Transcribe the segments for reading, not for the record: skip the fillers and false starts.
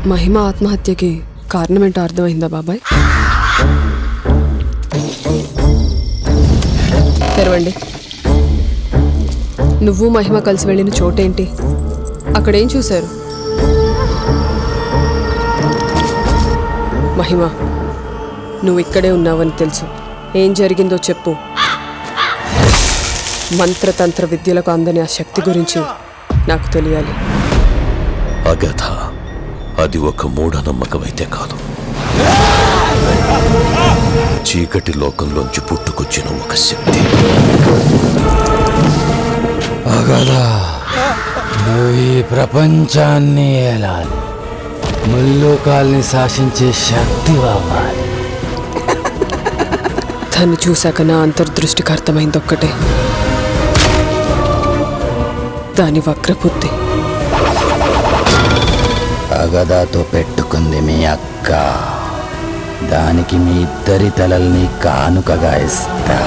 మహిమ ఆత్మహత్యకి కారణమేంటో అర్థమైందా బాబాయ్? తెరవండి. నువ్వు మహిమ కలిసి వెళ్ళిన చోటేంటి? అక్కడేం చూశారు? మహిమ, నువ్వు ఇక్కడే ఉన్నావని తెలుసు. ఏం జరిగిందో చెప్పు. మంత్రతంత్ర విద్యలకు అందని ఆ శక్తి గురించి నాకు తెలియాలి. అగథ, అది ఒక మూఢనమ్మకమైతే కాదు, చీకటి లోకంలోంచి పుట్టుకొచ్చిన ఒక శక్తి. అగథ, నువ్వు ఈ ప్రపంచాన్ని ఏలాలి, ముల్లోకాల్ని శాసించే శక్తి అవ్వాలి. దాన్ని చూశాక నా అంతర్దృష్టికి అర్థమైంది ఒక్కటే, దాని వక్రబుద్ధి. అగథతో పెట్టుకుంది మీ అక్క, దానికి మీ ఇద్దరి తలల్ని కానుకగా ఇస్తా.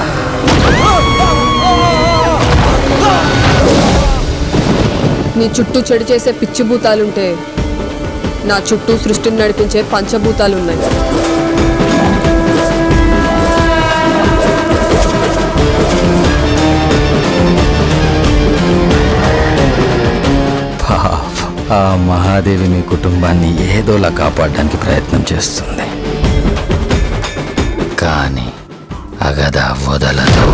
నీ చుట్టూ చెడు చేసే పిచ్చిభూతాలుంటే నా చుట్టూ సృష్టిని నడిపించే పంచభూతాలున్నాయి. ఆ మహాదేవి మీ కుటుంబాన్ని ఏదోలా కాపాడడానికి ప్రయత్నం చేస్తుంది, కానీ అగథ వదలదు.